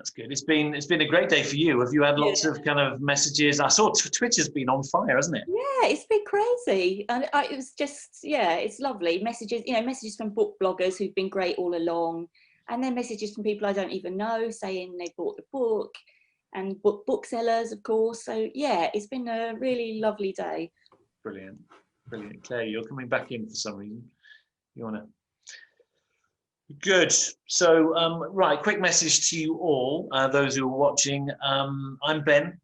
That's good. It's been a great day for you. Have you had lots of kind of messages? I saw Twitter's been on fire, hasn't it? Yeah, it's been crazy, and it was just, yeah, it's lovely. Messages, messages from book bloggers who've been great all along, and then messages from people I don't even know saying they bought the book, and booksellers, of course. So yeah, it's been a really lovely day. Brilliant, brilliant. Claire, you're coming back in for some reason. You want to? Good. So, right, quick message to you all, those who are watching. I'm Ben,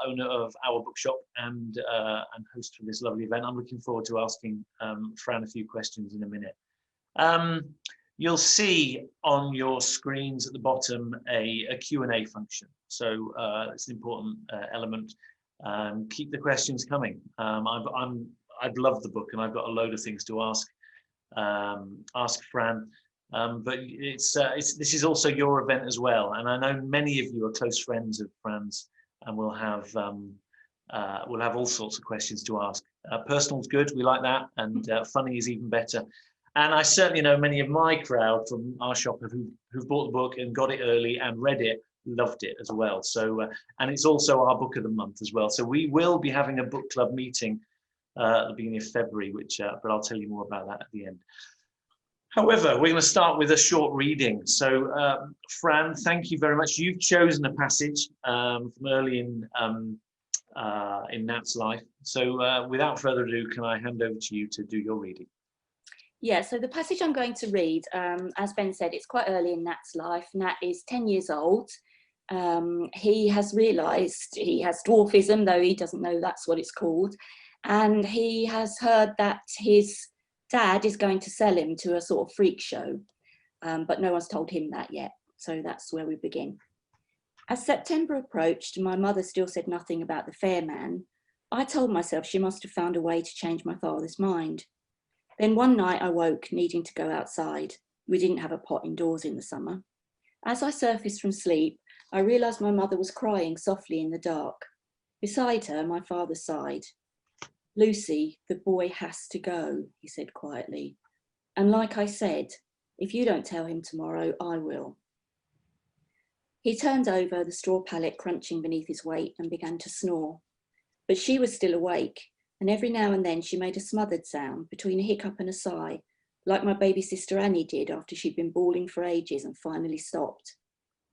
owner of Our Bookshop and host for this lovely event. I'm looking forward to asking Fran a few questions in a minute. You'll see on your screens at the bottom a Q&A function. So it's an important element. Keep the questions coming. I've loved the book and I've got a load of things to ask Fran. But this is also your event as well, and I know many of you are close friends of Fran's, and we'll have all sorts of questions to ask. Personal's good, we like that, and funny is even better. And I certainly know many of my crowd from our shop who've bought the book and got it early and read it, loved it as well. So and it's also our book of the month as well. So we will be having a book club meeting at the beginning of February, but I'll tell you more about that at the end. However, we're going to start with a short reading. So, Fran, thank you very much. You've chosen a passage from early in Nat's life. So, without further ado, can I hand over to you to do your reading? Yeah, so the passage I'm going to read, as Ben said, it's quite early in Nat's life. Nat is 10 years old. He has realised he has dwarfism, though he doesn't know that's what it's called. And he has heard that his dad is going to sell him to a sort of freak show, but no one's told him that yet. So that's where we begin. As September approached and my mother still said nothing about the fair man, I told myself she must have found a way to change my father's mind. Then one night I woke needing to go outside. We didn't have a pot indoors in the summer. As I surfaced from sleep, I realised my mother was crying softly in the dark. Beside her, my father sighed. "Lucy, the boy has to go," he said quietly. "And like I said, if you don't tell him tomorrow, I will." He turned over, the straw pallet crunching beneath his weight, and began to snore. But she was still awake, and every now and then she made a smothered sound between a hiccup and a sigh, like my baby sister Annie did after she'd been bawling for ages and finally stopped,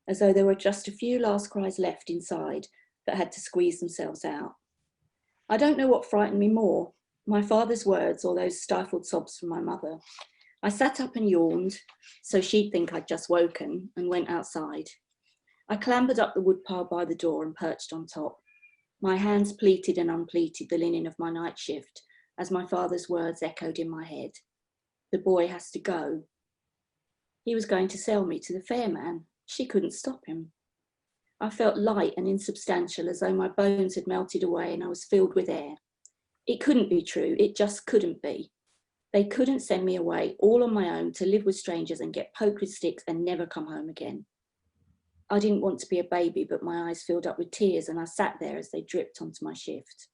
as though there were just a few last cries left inside that had to squeeze themselves out. I don't know what frightened me more, my father's words or those stifled sobs from my mother. I sat up and yawned, so she'd think I'd just woken, and went outside. I clambered up the wood pile by the door and perched on top. My hands pleated and unpleated the linen of my night shift as my father's words echoed in my head. The boy has to go. He was going to sell me to the fair man. She couldn't stop him. I felt light and insubstantial, as though my bones had melted away and I was filled with air. It couldn't be true, it just couldn't be. They couldn't send me away all on my own to live with strangers and get poked with sticks and never come home again. I didn't want to be a baby, but my eyes filled up with tears and I sat there as they dripped onto my shift.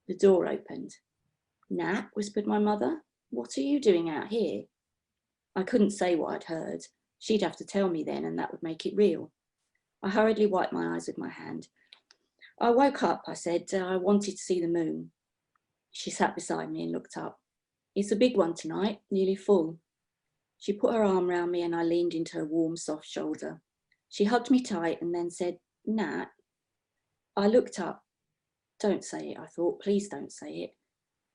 The door opened. "Nat," whispered my mother, "what are you doing out here?" I couldn't say what I'd heard. She'd have to tell me then, and that would make it real. I hurriedly wiped my eyes with my hand. "I woke up," I said. "I wanted to see the moon." She sat beside me and looked up. "It's a big one tonight, nearly full." She put her arm round me and I leaned into her warm, soft shoulder. She hugged me tight and then said, "Nat." I looked up. Don't say it, I thought. Please don't say it.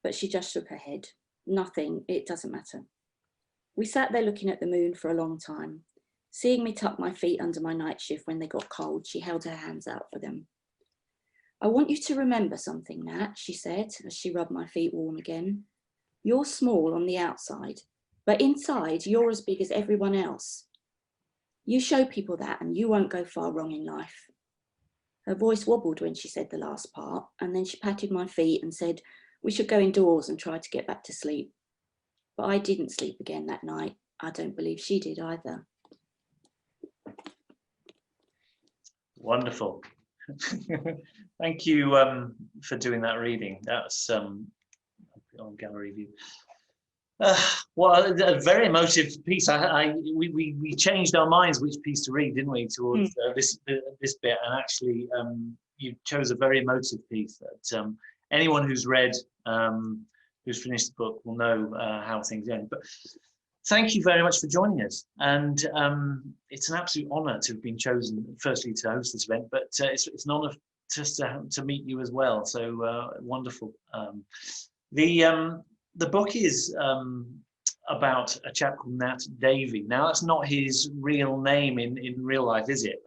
But she just shook her head. "Nothing, it doesn't matter." We sat there looking at the moon for a long time. Seeing me tuck my feet under my night shift when they got cold, she held her hands out for them. "I want you to remember something, Nat," she said, as she rubbed my feet warm again. "You're small on the outside, but inside you're as big as everyone else. You show people that and you won't go far wrong in life." Her voice wobbled when she said the last part, and then she patted my feet and said we should go indoors and try to get back to sleep. But I didn't sleep again that night. I don't believe she did either. Wonderful. Thank you for doing that reading. That's on gallery view. Well, a very emotive piece. We changed our minds which piece to read, didn't we, towards this bit, and actually you chose a very emotive piece that anyone who's read, who's finished the book will know how things end. But thank you very much for joining us, and it's an absolute honour to have been chosen, firstly to host this event, but it's an honour just to meet you as well. So wonderful. The book is about a chap called Nat Davy. Now, that's not his real name in real life, is it?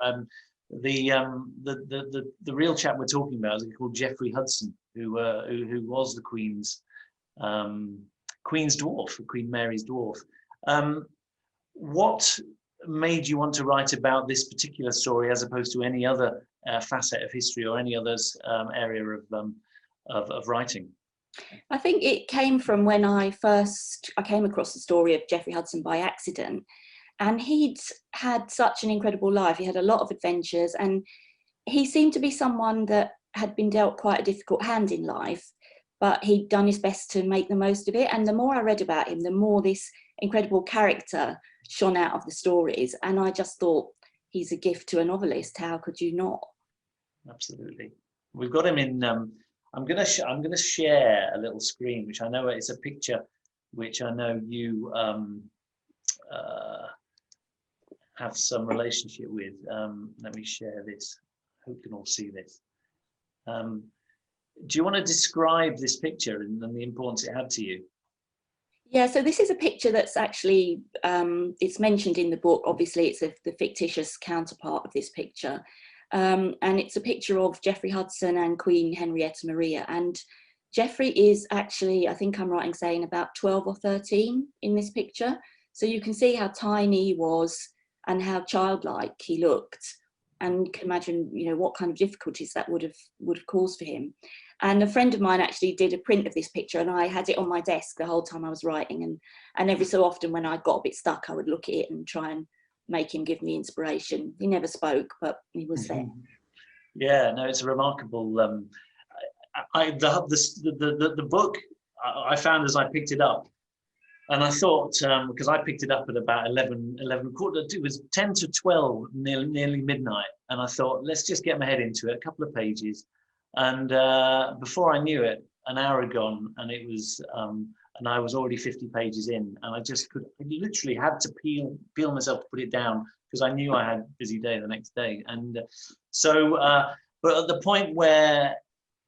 The real chap we're talking about is called Geoffrey Hudson, who was the Queen's dwarf, Queen Mary's dwarf. What made you want to write about this particular story as opposed to any other facet of history or any other area of writing? I think it came from when I came across the story of Geoffrey Hudson by accident, and he'd had such an incredible life. He had a lot of adventures, and he seemed to be someone that had been dealt quite a difficult hand in life, but he'd done his best to make the most of it. And the more I read about him, the more this incredible character shone out of the stories, and I just thought, he's a gift to a novelist. How could you not? Absolutely. We've got him in. I'm going to share a little screen, which I know it's a picture, which I know you have some relationship with. Let me share this. I hope you can all see this. Do you want to describe this picture and the importance it had to you? Yeah, so this is a picture that's actually, it's mentioned in the book. Obviously, it's the fictitious counterpart of this picture. And it's a picture of Geoffrey Hudson and Queen Henrietta Maria. And Geoffrey is actually, I think I'm right in saying, about 12 or 13 in this picture. So you can see how tiny he was and how childlike he looked. And you can imagine, you know, what kind of difficulties that would have caused for him. And a friend of mine actually did a print of this picture, and I had it on my desk the whole time I was writing. And every so often when I got a bit stuck, I would look at it and try and make him give me inspiration. He never spoke, but he was there. Yeah, no, it's a remarkable. The book I found as I picked it up, and I thought, because I picked it up at about 11, it was 10 to 12, nearly midnight, and I thought, let's just get my head into it, a couple of pages, and before I knew it, an hour had gone, and it was. And I was already 50 pages in, and I literally had to peel myself to put it down because I knew I had a busy day the next day. And but at the point where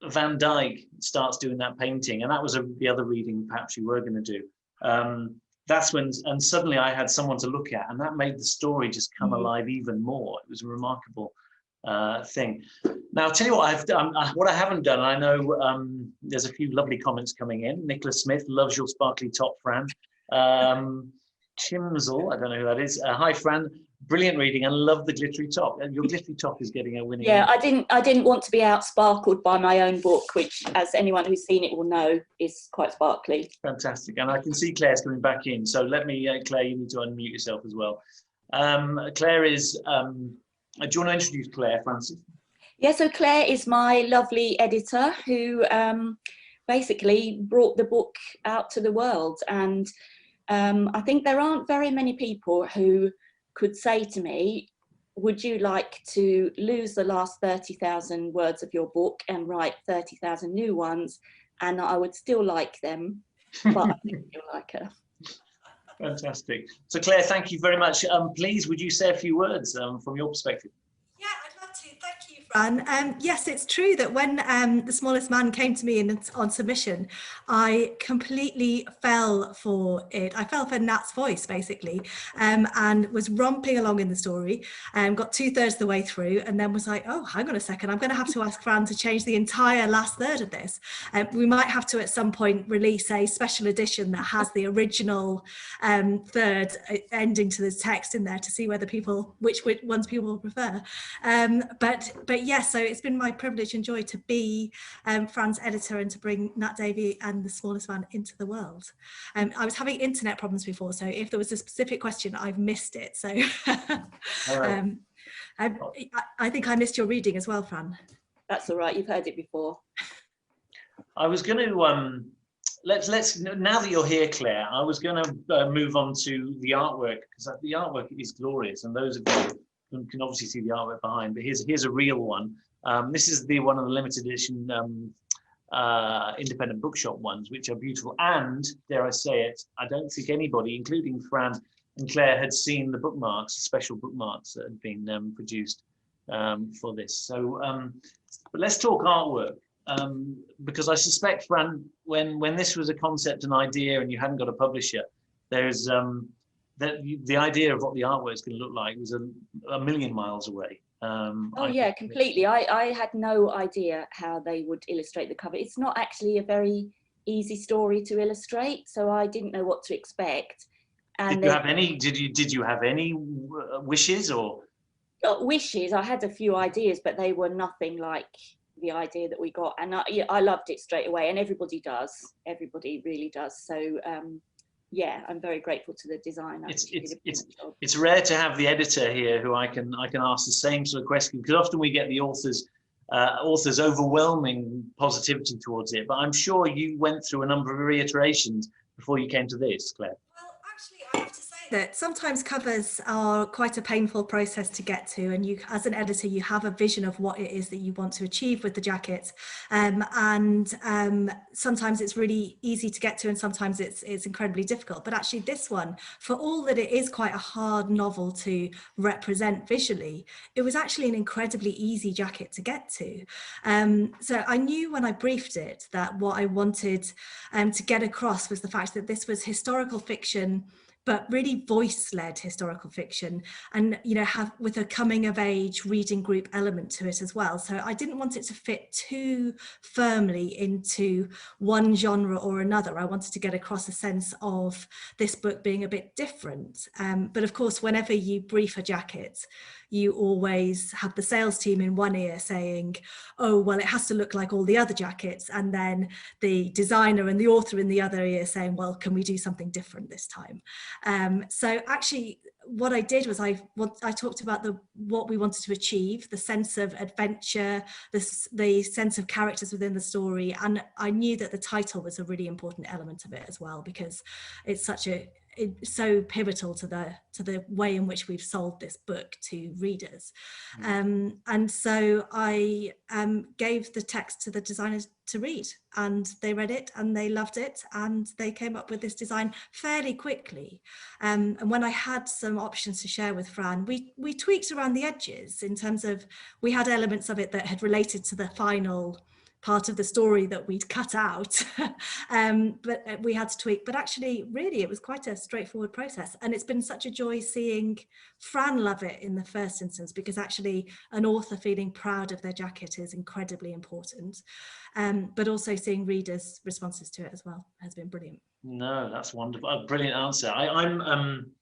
Van Dyck starts doing that painting, and that was the other reading perhaps you were going to do, that's when, and suddenly I had someone to look at, and that made the story just come alive even more. It was a remarkable thing. Now, I'll tell you what I've done. What I haven't done, I know there's a few lovely comments coming in. Nicholas Smith loves your sparkly top, Fran. Chimsel, I don't know who that is. Hi, Fran. Brilliant reading and love the glittery top. Your glittery top is getting a winning. Yeah, I didn't want to be outsparkled by my own book, which, as anyone who's seen it will know, is quite sparkly. Fantastic. And I can see Claire's coming back in. So let me, Claire, you need to unmute yourself as well. Claire is. Do you want to introduce Claire, Francis? Yeah, so Claire is my lovely editor who basically brought the book out to the world. And I think there aren't very many people who could say to me, would you like to lose the last 30,000 words of your book and write 30,000 new ones? And I would still like them, but I think you'll like her. Fantastic. So Claire, thank you very much. Please, would you say a few words from your perspective? Yeah, I'd love to. Thank you, Fran. Yes, it's true that when The Smallest Man came to me on submission, I completely fell for it. I fell for Nat's voice, basically, and was romping along in the story, got 2/3 of the way through, and then was like, oh, hang on a second, I'm going to have to ask Fran to change the entire last third of this. We might have to, at some point, release a special edition that has the original third ending to the text in there to see whether which ones people prefer. But yes, so it's been my privilege and joy to be Fran's editor and to bring Nat Davy and The Smallest Man into the world. I was having internet problems before, so if there was a specific question, I've missed it. So right. I think I missed your reading as well, Fran. That's all right, you've heard it before. I was going to let's now that you're here, Claire, I was going to move on to the artwork, because the artwork is glorious, and those of you who can obviously see the artwork behind. But here's a real one. This is one of the limited edition independent bookshop ones, which are beautiful. And dare I say it, I don't think anybody, including Fran and Claire, had seen the bookmarks, special bookmarks that had been produced for this. So, but let's talk artwork. Because I suspect, Fran, when this was a concept, an idea, and you hadn't got a publisher, there's the idea of what the artwork is going to look like was a million miles away. Oh yeah, completely. I had no idea how they would illustrate the cover. It's not actually a very easy story to illustrate, so I didn't know what to expect. And did you have any wishes or? Not wishes. I had a few ideas, but they were nothing like the idea that we got, and I loved it straight away, and everybody does. Everybody really does. So yeah, I'm very grateful to the designer. It's rare to have the editor here who I can ask the same sort of question, because often we get the authors overwhelming positivity towards it. But I'm sure you went through a number of reiterations before you came to this, Claire. Well, actually, I have to say that sometimes covers are quite a painful process to get to, and you, as an editor, you have a vision of what it is that you want to achieve with the jacket, and sometimes it's really easy to get to, and sometimes it's incredibly difficult. But actually, this one, for all that it is quite a hard novel to represent visually, it was actually an incredibly easy jacket to get to. So I knew when I briefed it that what I wanted to get across was the fact that this was historical fiction, but really voice-led historical fiction, and have with a coming of age reading group element to it as well. So I didn't want it to fit too firmly into one genre or another. I wanted to get across a sense of this book being a bit different. But of course, whenever you brief a jacket, you always have the sales team in one ear saying, oh, well, it has to look like all the other jackets. And then the designer and the author in the other ear saying, well, can we do something different this time? So actually, what I did was I talked about what we wanted to achieve, the sense of adventure, the sense of characters within the story. And I knew that the title was a really important element of it as well, because it's so pivotal to the way in which we've sold this book to readers. And so I gave the text to the designers to read, and they read it and they loved it, and they came up with this design fairly quickly. And when I had some options to share with Fran, we tweaked around the edges in terms of, we had elements of it that had related to the final part of the story that we'd cut out, but we had to tweak. But actually, really, it was quite a straightforward process, and it's been such a joy seeing Fran love it in the first instance, because actually an author feeling proud of their jacket is incredibly important, but also seeing readers' responses to it as well has been brilliant. No, that's wonderful. A brilliant answer. I'm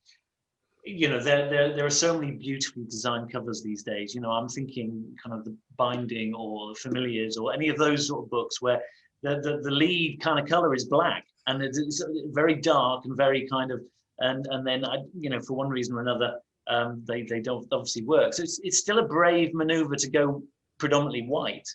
there are so many beautifully designed covers these days. I'm thinking kind of the Binding or Familiars or any of those sort of books where the lead kind of color is black, and it's very dark and very kind of, and then for one reason or another they don't obviously work. So it's still a brave maneuver to go predominantly white,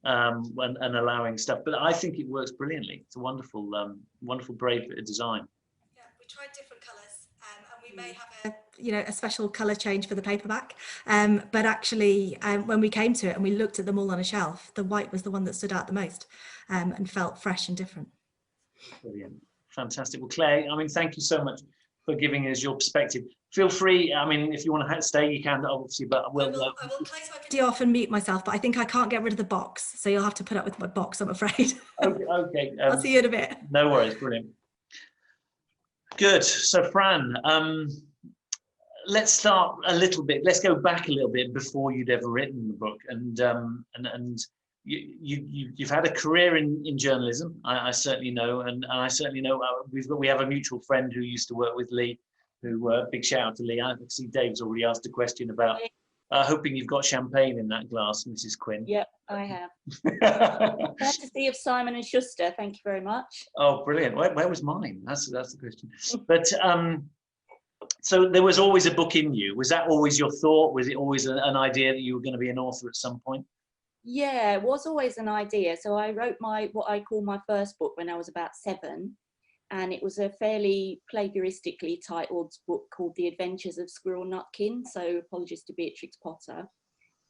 and allowing stuff, but I think it works brilliantly. It's a wonderful brave bit of design. Yeah, we tried different colors, and we may have a special color change for the paperback, but actually when we came to it and we looked at them all on a shelf, the white was the one that stood out the most, and felt fresh and different. Brilliant. Fantastic. Well, Claire, thank you so much for giving us your perspective. Feel free, if you want to stay, you can, obviously, but I will close my video off and mute myself, but I think I can't get rid of the box, so you'll have to put up with my box, I'm afraid. Okay. I'll see you in a bit. No worries. Brilliant. Good. So, Fran, let's start a little bit. Let's go back a little bit before you'd ever written the book, and you've had a career in journalism. I certainly know, and I certainly know we have a mutual friend who used to work with Lee. Who big shout out to Lee. I see Dave's already asked a question about hoping you've got champagne in that glass, Mrs. Quinn. Yep, I have. Courtesy of Simon and Schuster. Thank you very much. Oh, brilliant. Where was mine? That's the question. But so there was always a book in you. Was that always your thought? Was it always an idea that you were going to be an author at some point? Yeah, it was always an idea. So I wrote what I call my first book when I was about 7, and it was a fairly plagiaristically titled book called The Adventures of Squirrel Nutkin. So apologies to Beatrix Potter.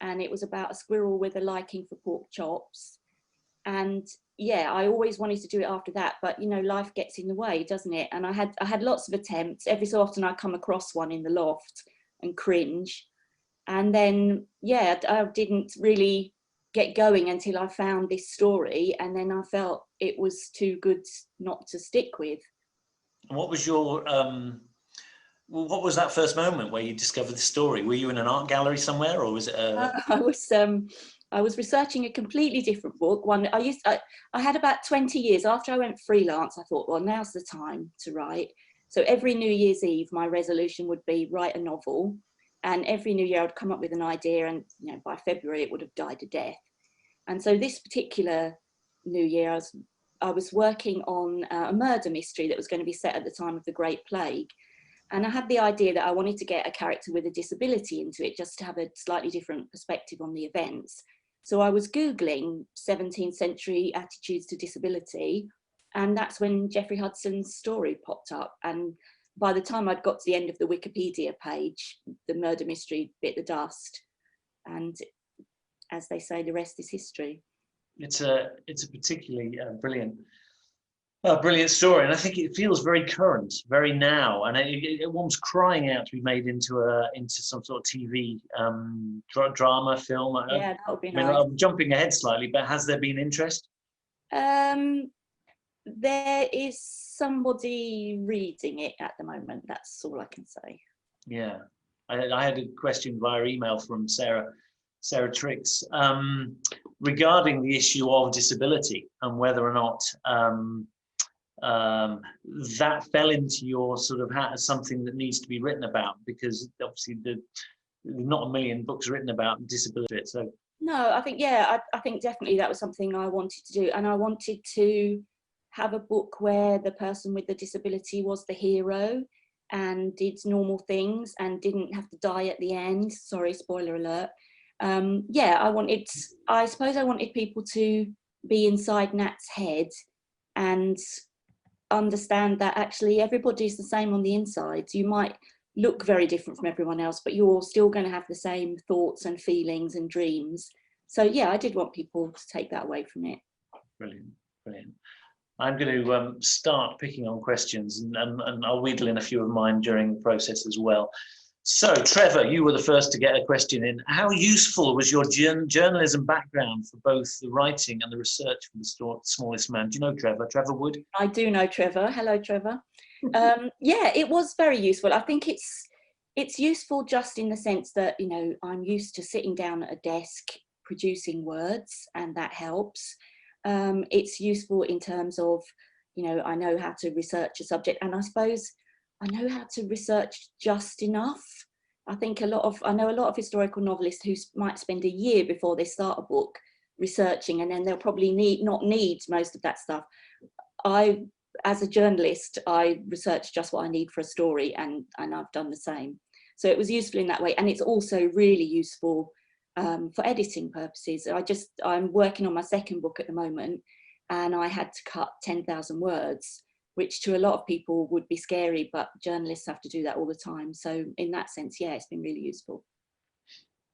And it was about a squirrel with a liking for pork chops. And yeah, I always wanted to do it after that, but you know, life gets in the way, doesn't it? And I had lots of attempts. Every so often I come across one in the loft and cringe. And then yeah, I didn't really get going until I found this story, and then I felt it was too good not to stick with. And what was your what was that first moment where you discovered the story? Were you in an art gallery somewhere, or was it I was researching a completely different book. One I had about 20 years after I went freelance. I thought, well, now's the time to write. So every New Year's Eve, my resolution would be write a novel, and every New Year I'd come up with an idea, and you know, by February it would have died a death. And so this particular New Year, I was working on a murder mystery that was going to be set at the time of the Great Plague. And I had the idea that I wanted to get a character with a disability into it, just to have a slightly different perspective on the events. So I was Googling 17th century attitudes to disability, and that's when Geoffrey Hudson's story popped up. And by the time I'd got to the end of the Wikipedia page, the murder mystery bit the dust. And as they say, the rest is history. It's a particularly brilliant story, and I think it feels very current, very now, and one's crying out to be made into some sort of TV drama film. Yeah, that would be I mean, nice. I'm jumping ahead slightly, but has there been interest? There is somebody reading it at the moment. That's all I can say. Yeah, I had a question via email from Sarah Trix regarding the issue of disability and whether or not that fell into your sort of something that needs to be written about, because obviously there's not a million books written about disability. So no, I think, yeah, I think definitely that was something I wanted to do, and I wanted to have a book where the person with the disability was the hero and did normal things and didn't have to die at the end. Sorry, spoiler alert. Yeah, I suppose I wanted people to be inside Nat's head and understand that actually everybody's the same on the inside. You might look very different from everyone else, but you're still going to have the same thoughts and feelings and dreams. So yeah, I did want people to take that away from it. Brilliant. I'm going to start picking on questions, and I'll wheedle in a few of mine during the process as well. So, Trevor, you were the first to get a question in. How useful was your journalism background for both the writing and the research for The Smallest Man? Do you know Trevor? Trevor Wood? I do know Trevor. Hello, Trevor. Yeah, it was very useful. I think it's useful just in the sense that, you know, I'm used to sitting down at a desk producing words, and that helps. It's useful in terms of, you know, I know how to research a subject, and I suppose I know how to research just enough. I know a lot of historical novelists who might spend a year before they start a book researching, and then they'll probably not need most of that stuff. As a journalist, I research just what I need for a story, and I've done the same. So it was useful in that way, and it's also really useful for editing purposes. I'm working on my second book at the moment, and I had to cut 10,000 words, which to a lot of people would be scary, but journalists have to do that all the time. So in that sense, yeah, it's been really useful.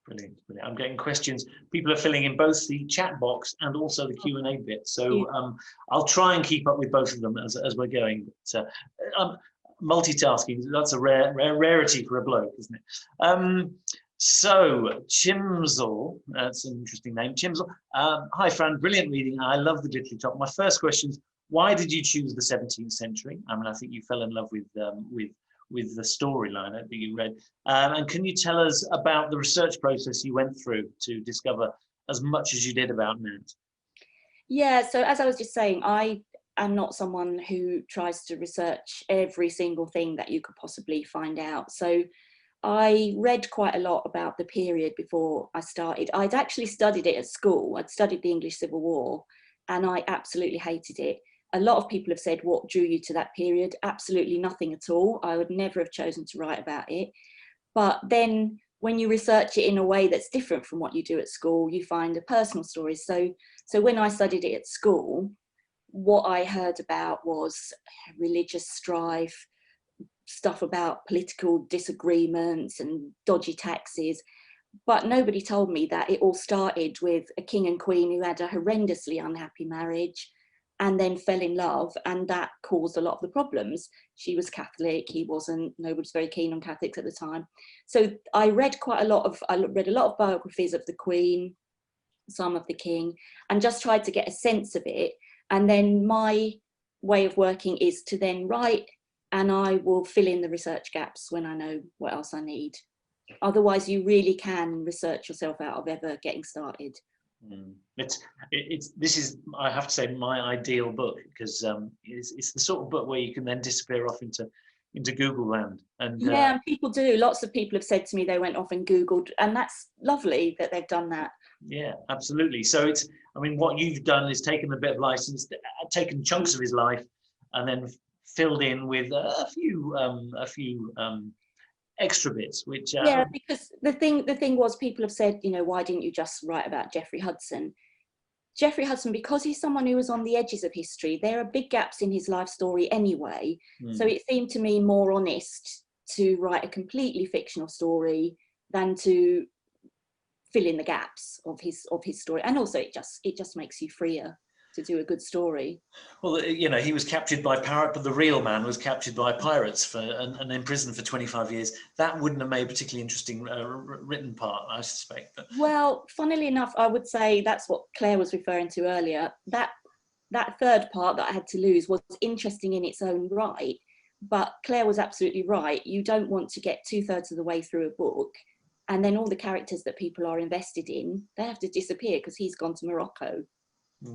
Brilliant. I'm getting questions. People are filling in both the chat box and also the Q&A bit. So I'll try and keep up with both of them as we're going. But, multitasking, that's a rarity for a bloke, isn't it? So, Chimsel, that's an interesting name. Chimsel, hi Fran, brilliant reading. I love the glittery top. My first question is, why did you choose the 17th century? I mean, I think you fell in love with the storyline that you read. And can you tell us about the research process you went through to discover as much as you did about Nat? Yeah, so as I was just saying, I am not someone who tries to research every single thing that you could possibly find out. So I read quite a lot about the period before I started. I'd actually studied it at school. I'd studied the English Civil War, and I absolutely hated it. A lot of people have said, what drew you to that period? Absolutely nothing at all. I would never have chosen to write about it. But then when you research it in a way that's different from what you do at school, you find a personal story. So when I studied it at school, what I heard about was religious strife, stuff about political disagreements and dodgy taxes. But nobody told me that it all started with a king and queen who had a horrendously unhappy marriage and then fell in love, and that caused a lot of the problems. She was Catholic, he wasn't, nobody was very keen on Catholics at the time. So I read a lot of biographies of the Queen, some of the King, and just tried to get a sense of it. And then my way of working is to then write, and I will fill in the research gaps when I know what else I need. Otherwise, you really can research yourself out of ever getting started. This is, I have to say, my ideal book, because it's the sort of book where you can then disappear off into Google land. And yeah, and people do. Lots of people have said to me they went off and Googled, and that's lovely that they've done that. Yeah, absolutely. So it's, I mean, what you've done is taken a bit of license, taken chunks of his life, and then filled in with a few extra bits, which yeah, because the thing was, people have said, you know, why didn't you just write about Geoffrey Hudson? Geoffrey Hudson, because he's someone who was on the edges of history, there are big gaps in his life story anyway. So it seemed to me more honest to write a completely fictional story than to fill in the gaps of his story. And also it just makes you freer to do a good story. Well, you know, he was captured by pirate, but the real man was captured by pirates and imprisoned for 25 years. That wouldn't have made a particularly interesting written part, I suspect. But... Well, funnily enough, I would say that's what Claire was referring to earlier. That third part that I had to lose was interesting in its own right, but Claire was absolutely right. You don't want to get 2/3 of the way through a book and then all the characters that people are invested in, they have to disappear because he's gone to Morocco.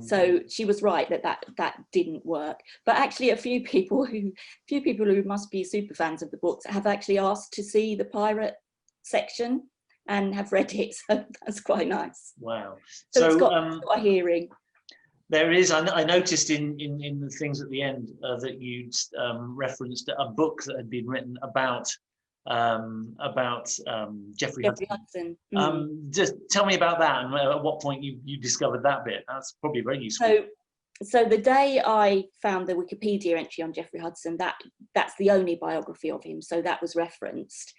So she was right that didn't work. But actually a few people who must be super fans of the books have actually asked to see the pirate section and have read it. So that's quite nice. Wow. So it's got a hearing. There is, I noticed in the things at the end that you referenced a book that had been written about Geoffrey Hudson. Just tell me about that, and at what point you discovered that bit. That's probably very useful. So the day I found the Wikipedia entry on Geoffrey Hudson, that's the only biography of him, so that was referenced,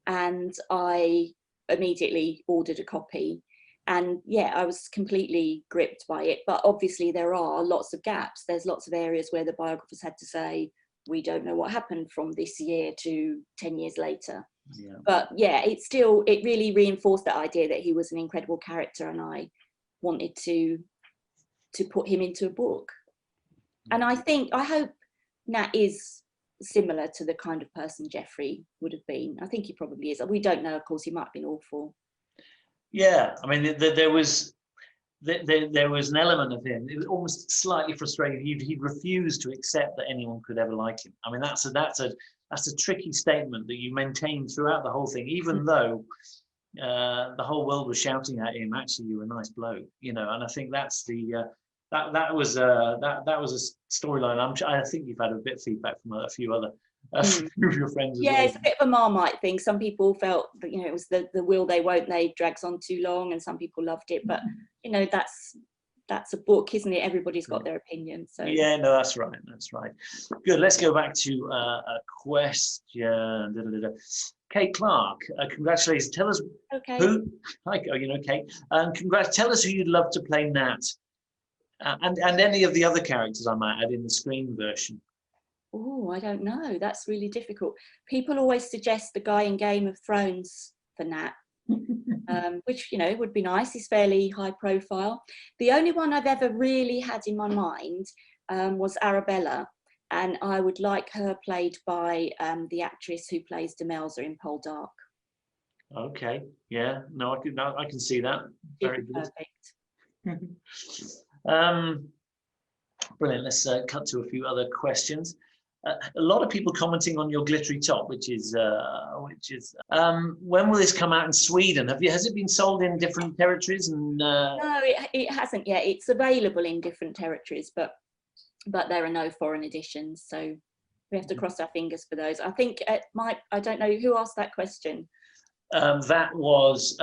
and I immediately ordered a copy. And yeah, I was completely gripped by it. But obviously there are lots of gaps. There's lots of areas where the biographers had to say, we don't know what happened from this year to 10 years later. Yeah. But yeah, it really reinforced that idea that he was an incredible character, and I wanted to put him into a book. And I hope Nat is similar to the kind of person Geoffrey would have been. I think he probably is. We don't know, of course, he might have been awful. Yeah, I mean, there was an element of him. It was almost slightly frustrating. He refused to accept that anyone could ever like him. I mean, that's a tricky statement that you maintain throughout the whole thing, even though the whole world was shouting at him, "Actually, you're a nice bloke," you know. And I think that's that was a storyline. I think you've had a bit of feedback from a few other. A few of your friends. Yeah, it's a bit of a Marmite thing. Some people felt that, you know, it was the will they won't they drags on too long, and some people loved it. But you know, that's a book, isn't it? Everybody's got their opinion. So yeah, no, that's right. That's right. Good. Let's go back to a question. Kate Clark, congratulations. Tell us who. Hi, you know, Kate. Tell us who you'd love to play Nat, and any of the other characters I might add in the screen version. Oh, I don't know. That's really difficult. People always suggest the guy in Game of Thrones for Nat, which, you know, would be nice. He's fairly high profile. The only one I've ever really had in my mind was Arabella, and I would like her played by the actress who plays Demelza in Poldark. Okay. Yeah. No, I can see that. Very good. Perfect. Brilliant. Let's cut to a few other questions. A lot of people commenting on your glittery top, which is when will this come out in Sweden? Has it been sold in different territories? And no, it hasn't yet. It's available in different territories, but there are no foreign editions, so we have to cross our fingers for those. I think I don't know who asked that question. That was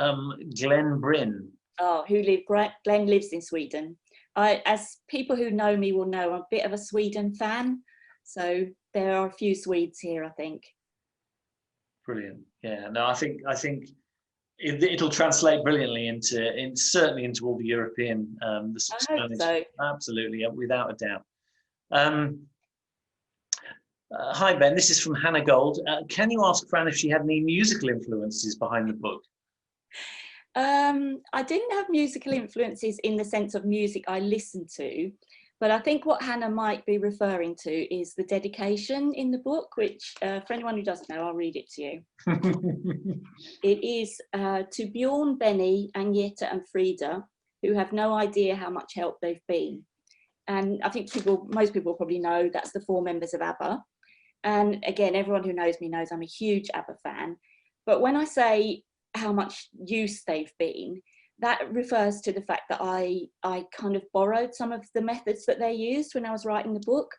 Glenn Bryn. Oh, Glenn lives in Sweden. As people who know me will know, I'm a bit of a Sweden fan. So there are a few Swedes here, I think. Brilliant. Yeah. No, I think it'll translate brilliantly certainly into all the European, the I hope so. Absolutely, without a doubt. Hi Ben, this is from Hannah Gold. Can you ask Fran if she had any musical influences behind the book? I didn't have musical influences in the sense of music I listened to, but I think what Hannah might be referring to is the dedication in the book, which for anyone who doesn't know, I'll read it to you. It is to Bjorn, Benny, Agneta and Frida, who have no idea how much help they've been. And I think most people probably know that's the 4 members of ABBA. And again, everyone who knows me knows I'm a huge ABBA fan. But when I say how much use they've been, that refers to the fact that I kind of borrowed some of the methods that they used when I was writing the book.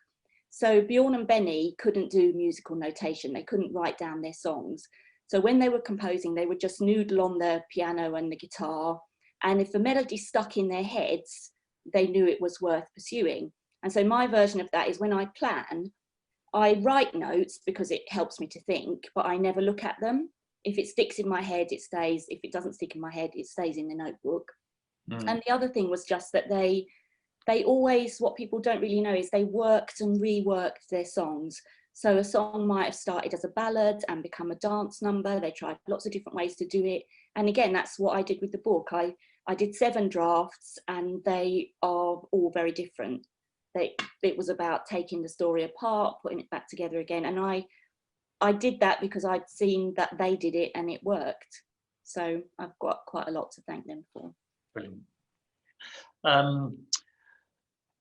So Bjorn and Benny couldn't do musical notation. They couldn't write down their songs. So when they were composing, they would just noodle on the piano and the guitar. And if the melody stuck in their heads, they knew it was worth pursuing. And so my version of that is when I plan, I write notes because it helps me to think, but I never look at them. If it sticks in my head, it stays. If it doesn't stick in my head, it stays in the notebook. And the other thing was just that they always, what people don't really know is they worked and reworked their songs. So a song might have started as a ballad and become a dance number. They tried lots of different ways to do it. And again, that's what I did with the book. I did 7 drafts and they are all very different. It was about taking the story apart, putting it back together again. And I did that because I'd seen that they did it and it worked. So I've got quite a lot to thank them for. Brilliant.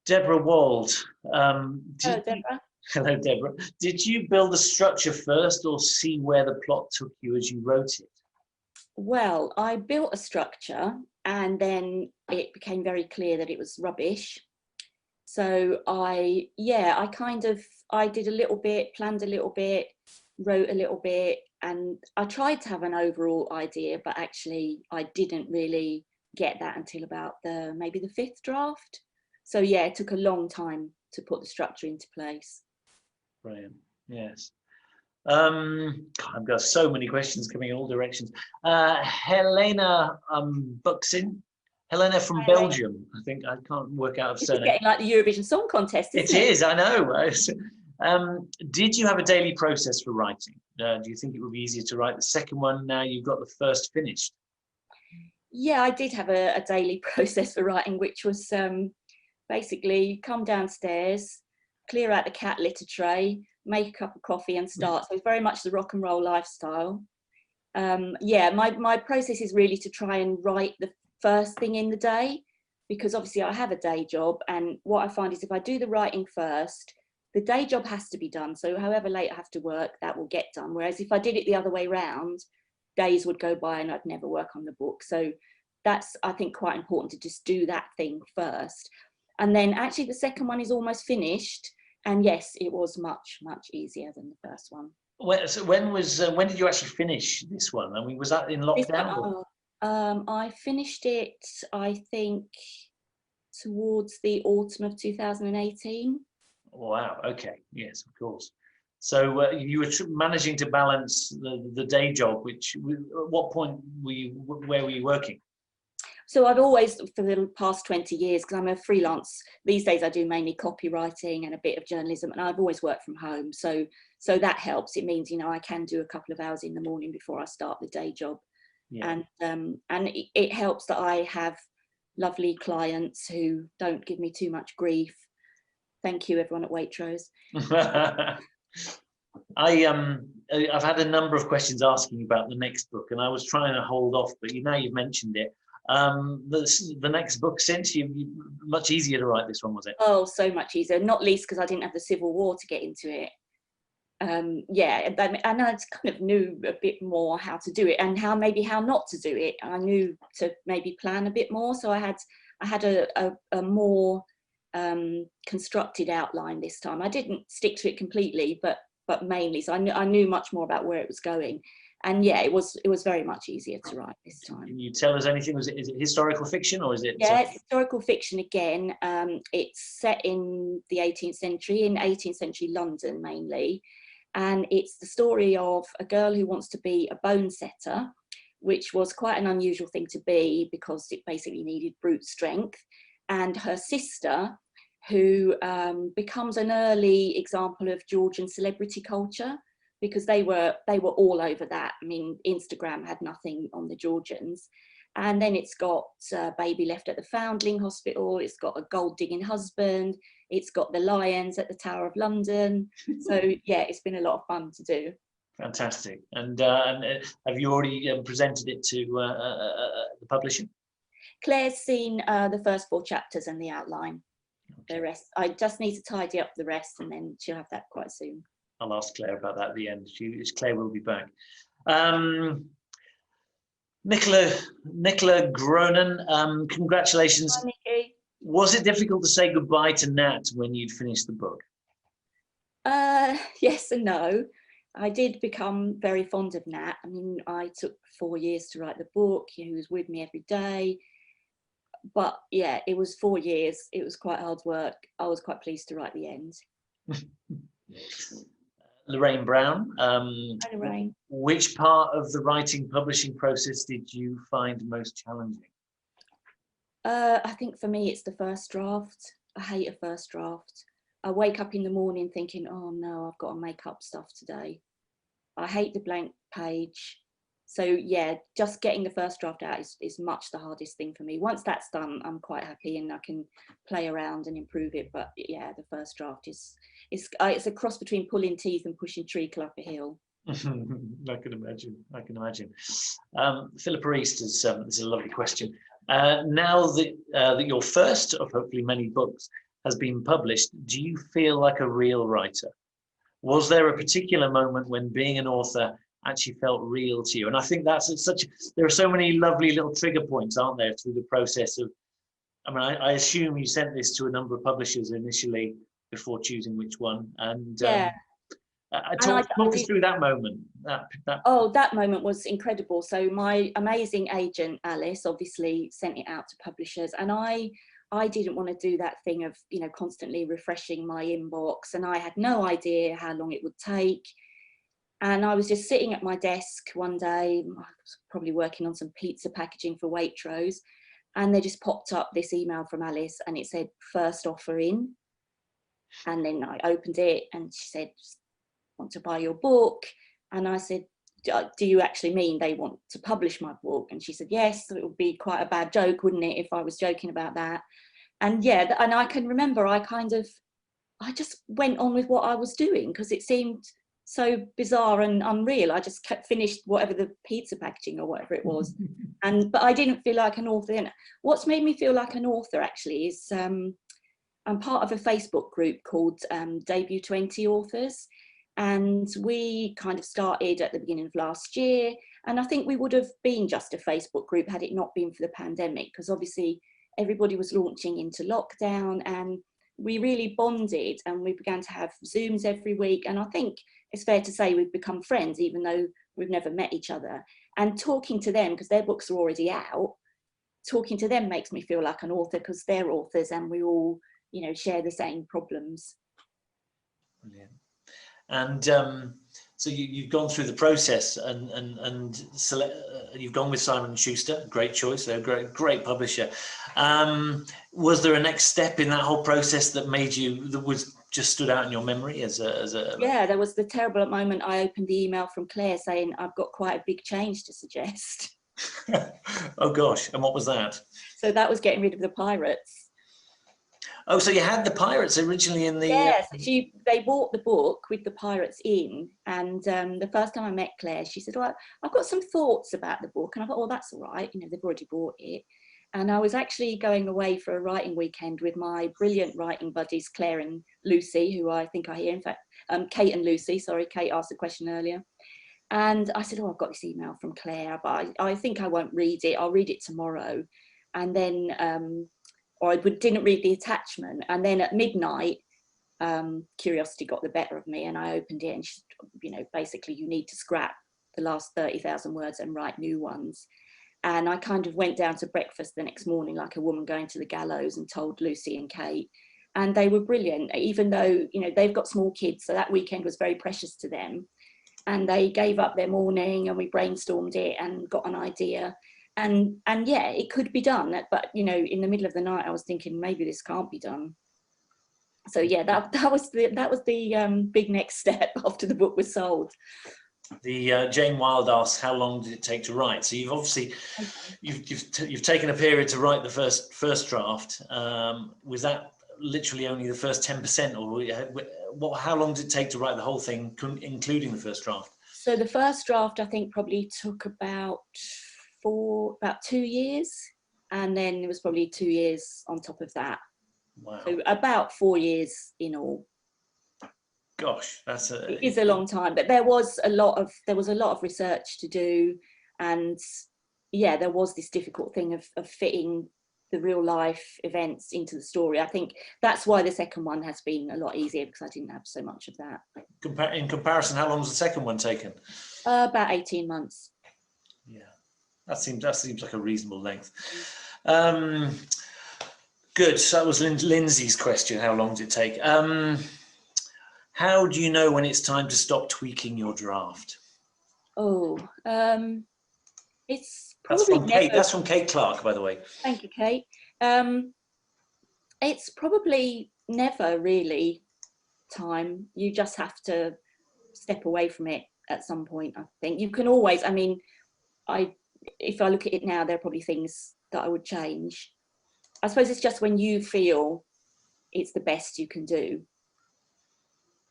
Deborah Wald. Hello, Deborah. Hello, Deborah. Did you build the structure first or see where the plot took you as you wrote it? Well, I built a structure and then it became very clear that it was rubbish. So I did a little bit, planned a little bit, wrote a little bit, and I tried to have an overall idea, but actually I didn't really get that until about maybe the 5th draft. So yeah, it took a long time to put the structure into place. Brilliant. Yes. I've got so many questions coming in all directions. Helena Buxin. Helena from Belgium. I think I can't work out of It's surname. getting like the Eurovision Song Contest, isn't it? It is, I know. Did you have a daily process for writing? Do you think it would be easier to write the second one now you've got the first finished? Yeah, I did have a daily process for writing, which was basically come downstairs, clear out the cat litter tray, make a cup of coffee and start. So it's very much the rock and roll lifestyle. Yeah, my process is really to try and write the first thing in the day, because obviously I have a day job, and what I find is if I do the writing first, the day job has to be done. So however late I have to work, that will get done. Whereas if I did it the other way round, days would go by and I'd never work on the book. So that's, I think, quite important to just do that thing first. And then actually the second one is almost finished. And yes, it was much, much easier than the first one. So when did you actually finish this one? I mean, was that in lockdown? I finished it, I think, towards the autumn of 2018. Wow. Okay. Yes, of course. So you were managing to balance the day job. At what point where were you working? So I've always, for the past 20 years, because I'm a freelance, these days I do mainly copywriting and a bit of journalism, and I've always worked from home. So that helps. It means, I can do a couple of hours in the morning before I start the day job. Yeah. And it helps that I have lovely clients who don't give me too much grief. Thank you, everyone at Waitrose. I've had a number of questions asking about the next book, and I was trying to hold off, but now you've mentioned it. The next book, since much easier to write this one, was it? Oh, so much easier, not least because I didn't have the Civil War to get into it. Yeah, and I kind of knew a bit more how to do it and how not to do it. I knew to maybe plan a bit more, so I had a more constructed outline this time. I didn't stick to it completely, but mainly, so I knew much more about where it was going. And yeah, it was very much easier to write this time. Can you tell us anything? Is it historical fiction, or is it? Yeah, it's historical fiction again. It's set in the 18th century, in 18th century London mainly. And it's the story of a girl who wants to be a bone setter, which was quite an unusual thing to be because it basically needed brute strength. And her sister, who becomes an early example of Georgian celebrity culture, because they were all over that. I mean, Instagram had nothing on the Georgians. And then it's got a baby left at the Foundling Hospital. It's got a gold digging husband. It's got the lions at the Tower of London. So yeah, it's been a lot of fun to do. Fantastic. And have you already presented it to the publisher? Claire's seen the first 4 chapters and the outline. Okay. The rest, I just need to tidy up the rest, and then she'll have that quite soon. I'll ask Claire about that at the end. Claire will be back. Nicola Gronen, congratulations. Hi, Nikki. Was it difficult to say goodbye to Nat when you'd finished the book? Yes and no. I did become very fond of Nat. I mean, I took 4 years to write the book. He was with me every day. But yeah, it was 4 years. It was quite hard work. I was quite pleased to write the end. Lorraine Brown, Hi, Lorraine. which part of the writing publishing process did you find most challenging? I think for me, it's the first draft. I hate a first draft. I wake up in the morning thinking, oh no, I've got to make up stuff today. I hate the blank page. So yeah, just getting the first draft out is much the hardest thing for me. Once that's done, I'm quite happy and I can play around and improve it. But yeah, the first draft it's a cross between pulling teeth and pushing treacle up a hill. I can imagine. I can imagine. Philippa East is a lovely question. Now that your first of hopefully many books has been published, do you feel like a real writer? Was there a particular moment when being an author actually felt real to you? And I think there are so many lovely little trigger points, aren't there, through the process of, I mean, I assume you sent this to a number of publishers initially before choosing which one. And yeah. Talk us through that moment. That moment was incredible. So my amazing agent, Alice, obviously sent it out to publishers, and I didn't want to do that thing of, constantly refreshing my inbox, and I had no idea how long it would take. And I was just sitting at my desk one day, I was probably working on some pizza packaging for Waitrose, and they just popped up this email from Alice, and it said first offer in. And then I opened it, and she said, want to buy your book? And I said, do you actually mean they want to publish my book? And she said, yes. So it would be quite a bad joke, wouldn't it, if I was joking about that? And yeah, and I can remember I just went on with what I was doing because it seemed so bizarre and unreal. I just kept finished whatever the pizza packaging or whatever it was. But I didn't feel like an author. And what's made me feel like an author actually is I'm part of a Facebook group called Debut 20 Authors. And we kind of started at the beginning of last year. And I think we would have been just a Facebook group had it not been for the pandemic, because obviously everybody was launching into lockdown, and we really bonded and we began to have Zooms every week. And I think it's fair to say we've become friends, even though we've never met each other. And talking to them, because their books are already out, talking to them makes me feel like an author because they're authors and we all, share the same problems. Brilliant. And so you've gone through the process and you've gone with Simon & Schuster, great choice, they're a great publisher. Was there a next step in that whole process that was just stood out in your memory as a? Yeah, there was the terrible moment I opened the email from Claire saying, I've got quite a big change to suggest. Oh gosh, and what was that? So that was getting rid of the pirates. Oh, so you had the pirates originally in the... Yes, they bought the book with the pirates in, and the first time I met Claire, she said, well, I've got some thoughts about the book, and I thought, oh, that's all right, they've already bought it. And I was actually going away for a writing weekend with my brilliant writing buddies, Claire and Lucy, who I think are here, in fact, Kate and Lucy, sorry, Kate asked a question earlier. And I said, oh, I've got this email from Claire, but I think I won't read it, I'll read it tomorrow. And then... or I didn't read the attachment, and then at midnight, curiosity got the better of me, and I opened it, and she said, basically you need to scrap the last 30,000 words and write new ones. And I kind of went down to breakfast the next morning like a woman going to the gallows and told Lucy and Kate. And they were brilliant, even though, you know, they've got small kids, so that weekend was very precious to them. And they gave up their morning and we brainstormed it and got an idea. And yeah, it could be done. But, you know, in the middle of the night, I was thinking maybe this can't be done. So yeah, that was the big next step after the book was sold. The Jane Wilde asks, how long did it take to write? So you've obviously you've taken a period to write the first draft. Was that literally only the first 10%, or how long did it take to write the whole thing, including the first draft? So the first draft, I think, probably took about 2 years, and then there was probably 2 years on top of that. Wow. So about 4 years in all. Gosh, it is a long time, but there was a lot of research to do, and yeah, there was this difficult thing of fitting the real life events into the story. I think that's why the second one has been a lot easier, because I didn't have so much of that. In comparison, how long was the second one taken? About 18 months. Yeah, that seems like a reasonable length. Good. So that was Lindsay's question. How long did it take? How do you know when it's time to stop tweaking your draft? Oh, it's probably That's from Kate Clark, by the way. Thank you, Kate. It's probably never really time. You just have to step away from it at some point. I think you can always. I mean, if I look at it now, there are probably things that I would change. I suppose it's just when you feel it's the best you can do.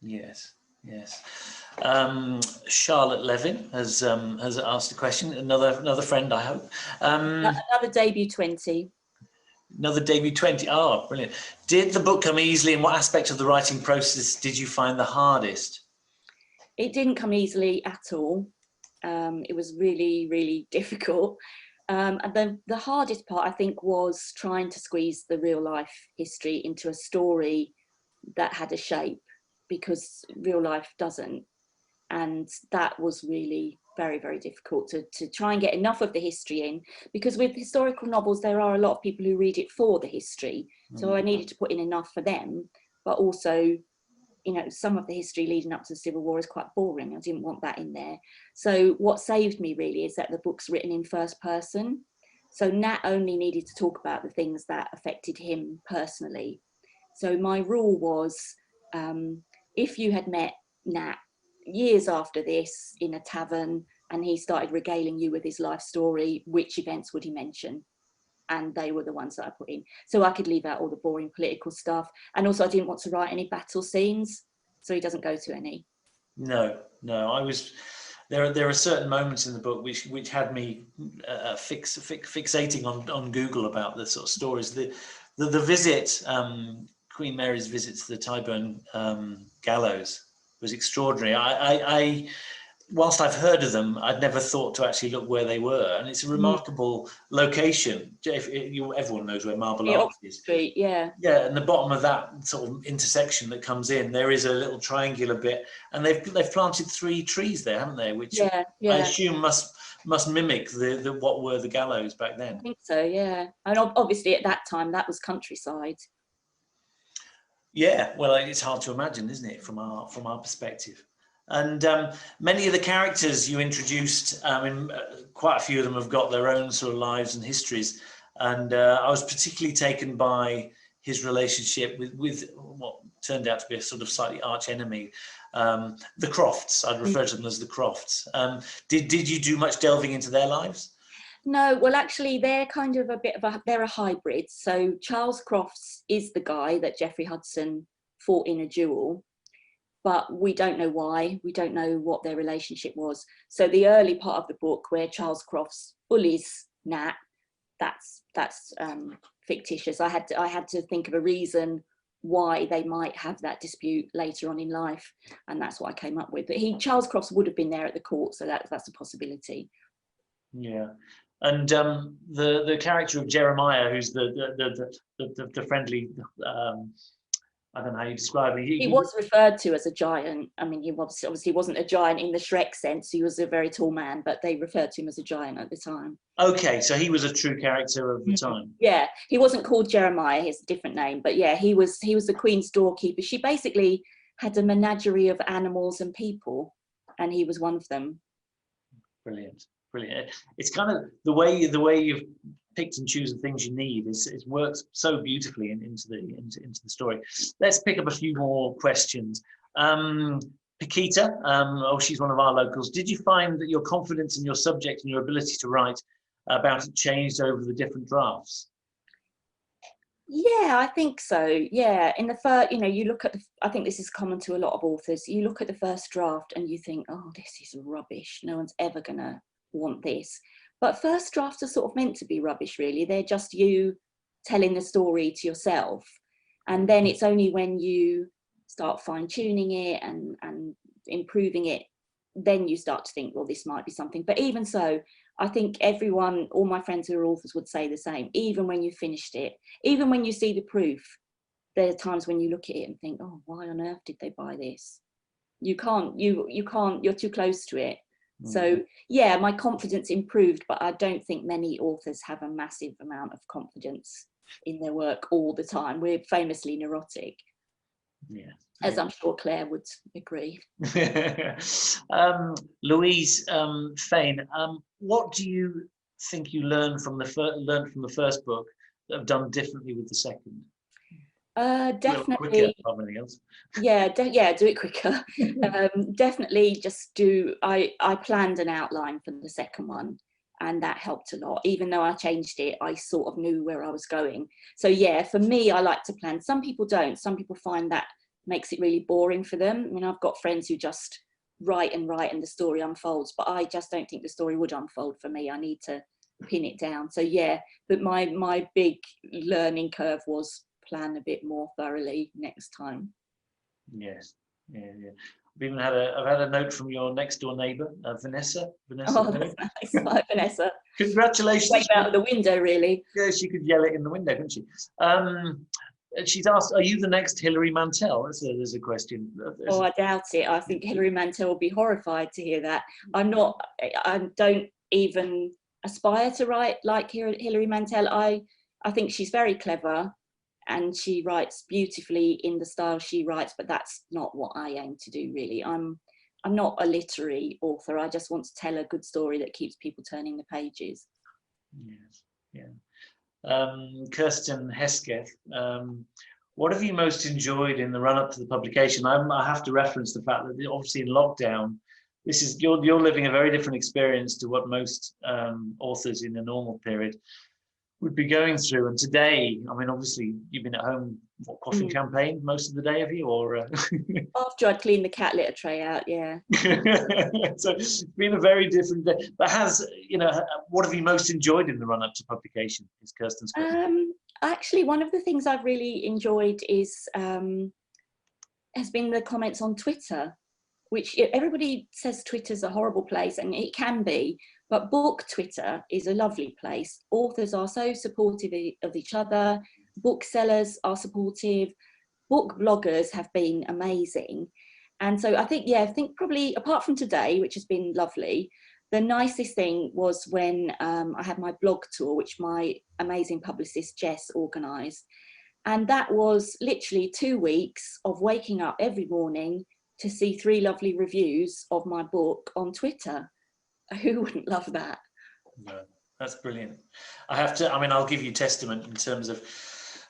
Yes, yes. Charlotte Levin has asked a question. Another friend, I hope. Another debut 20. Another debut 20. Oh, brilliant! Did the book come easily? And what aspect of the writing process did you find the hardest? It didn't come easily at all. It was really, really difficult. And then the hardest part, I think, was trying to squeeze the real life history into a story that had a shape, because real life doesn't. And that was really very, very difficult to try and get enough of the history in, because with historical novels, there are a lot of people who read it for the history. So I needed to put in enough for them, but also, you know, some of the history leading up to the Civil War is quite boring. I didn't want that in there. So what saved me really is that the book's written in first person. So Nat only needed to talk about the things that affected him personally. So my rule was, if you had met Nat years after this in a tavern and he started regaling you with his life story, which events would he mention? And they were the ones that I put in. So I could leave out all the boring political stuff. And also I didn't want to write any battle scenes, so he doesn't go to any. No, there are certain moments in the book which had me fixating on Google about the sort of stories. The visit, Queen Mary's visit to the Tyburn gallows was extraordinary. I whilst I've heard of them, I'd never thought to actually look where they were, and it's a remarkable location. Everyone knows where Marble Arch is. Street, yeah. Yeah, and the bottom of that sort of intersection that comes in, there is a little triangular bit, and they've planted 3 trees there, haven't they? Which I assume must mimic the what were the gallows back then. I think so, yeah. And obviously at that time that was countryside. Yeah, well, it's hard to imagine, isn't it, from our perspective. And many of the characters you introduced, quite a few of them have got their own sort of lives and histories. And I was particularly taken by his relationship with what turned out to be a sort of slightly arch enemy, the Crofts. I'd refer to them as the Crofts. Did you do much delving into their lives? No, well, actually, they're kind of they're a hybrid. So Charles Crofts is the guy that Geoffrey Hudson fought in a duel, but we don't know why. We don't know what their relationship was. So the early part of the book where Charles Crofts bullies Nat, that's fictitious. I had to think of a reason why they might have that dispute later on in life, and that's what I came up with. But Charles Crofts would have been there at the court, so that's a possibility. Yeah. And the character of Jeremiah, who's the friendly I don't know how you describe it. He was referred to as a giant. I mean, he obviously wasn't a giant in the Shrek sense. He was a very tall man, but they referred to him as a giant at the time. Okay, so he was a true character of the time. Yeah, he wasn't called Jeremiah. He has a different name, but yeah, he was the Queen's doorkeeper. She basically had a menagerie of animals and people, and he was one of them. Brilliant, brilliant. It's kind of the way you've picked and choose the things you need. It works so beautifully into the story. Let's pick up a few more questions. Paquita, she's one of our locals. Did you find that your confidence in your subject and your ability to write about it changed over the different drafts? Yeah, I think so. Yeah, in the first, you look at I think this is common to a lot of authors. You look at the first draft and you think, oh, this is rubbish. No one's ever gonna want this. But first drafts are sort of meant to be rubbish, really. They're just you telling the story to yourself. And then it's only when you start fine-tuning it and improving it, then you start to think, well, this might be something. But even so, I think all my friends who are authors would say the same. Even when you finished it, even when you see the proof, there are times when you look at it and think, oh, why on earth did they buy this? You can't, you're too close to it. So yeah, my confidence improved, but I don't think many authors have a massive amount of confidence in their work all the time. We're famously neurotic. Yeah. As I'm sure Claire would agree. Louise Fane, what do you think you learned from the first book that have done differently with the second? Definitely. Quicker, anything else. Yeah, do it quicker. Definitely just I planned an outline for the second one, and that helped a lot. Even though I changed it, I sort of knew where I was going. So yeah, for me, I like to plan. Some people don't. Some people find that makes it really boring for them. I mean, I've got friends who just write and the story unfolds, but I just don't think the story would unfold for me. I need to pin it down. So yeah, but my big learning curve was plan a bit more thoroughly next time. Yes, yeah. I've even had a note from your next door neighbour, Vanessa. Oh, that's nice. Bye, Vanessa. Congratulations. Wave out of the window, really. Yeah, she could yell it in the window, couldn't she? She's asked, are you the next Hilary Mantel? There's a question. Oh, I doubt it. I think Hilary Mantel will be horrified to hear that. I don't even aspire to write like Hilary Mantel. I think she's very clever and she writes beautifully in the style she writes, but that's not what I aim to do, really. I'm not a literary author. I just want to tell a good story that keeps people turning the pages. Yes, yeah. Kirsten Hesketh, what have you most enjoyed in the run-up to the publication? I have to reference the fact that obviously in lockdown, you're living a very different experience to what most authors in a normal period would be going through. And today, I mean, obviously you've been at home, quaffing champagne most of the day, have you? Or after I'd cleaned the cat litter tray out, yeah. So it's been a very different day. But what have you most enjoyed in the run-up to publication? Is Kirsten's question. Actually, one of the things I've really enjoyed has been the comments on Twitter, which everybody says Twitter's a horrible place, and it can be. But book Twitter is a lovely place. Authors are so supportive of each other. Booksellers are supportive. Book bloggers have been amazing. And so I think probably apart from today, which has been lovely, the nicest thing was when I had my blog tour, which my amazing publicist Jess organised. And that was literally 2 weeks of waking up every morning to see 3 lovely reviews of my book on Twitter. Who wouldn't love that? No, that's brilliant. I'll give you testament in terms of,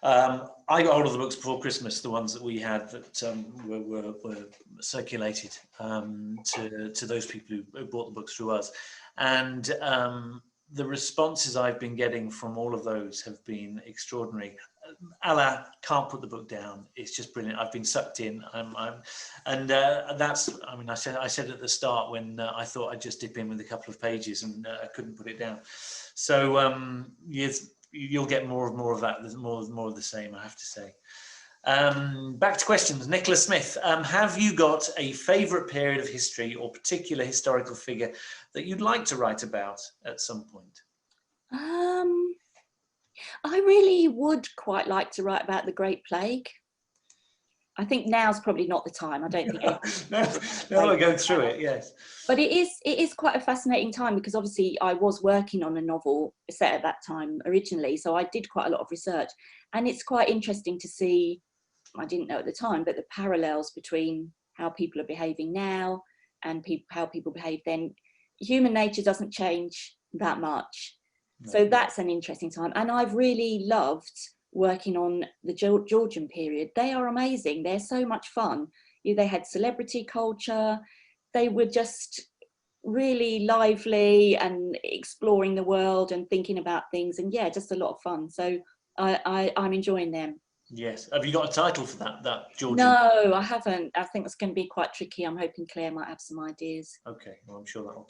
I got hold of the books before Christmas, the ones that we had that were circulated to those people who bought the books through us. And the responses I've been getting from all of those have been extraordinary. Ella can't put the book down. It's just brilliant. I've been sucked in. I said at the start when I thought I'd just dip in with a couple of pages and I couldn't put it down. So yes, you'll get more of that. There's more of the same, I have to say. Back to questions. Nicholas Smith, have you got a favourite period of history or particular historical figure that you'd like to write about at some point? I really would quite like to write about the Great Plague. I think now's probably not the time. I don't think no, we're going through it, yes. But it is quite a fascinating time, because obviously I was working on a novel set at that time originally, so I did quite a lot of research, and it's quite interesting to see, I didn't know at the time, but the parallels between how people are behaving now and how people behave then. Human nature doesn't change that much. No. So that's an interesting time. And I've really loved working on the Georgian period. They are amazing. They're so much fun. They had celebrity culture. They were just really lively and exploring the world and thinking about things. And yeah, just a lot of fun. So I'm enjoying them. Yes. Have you got a title for that Georgian? No, I haven't. I think it's going to be quite tricky. I'm hoping Claire might have some ideas. Okay, well, I'm sure that'll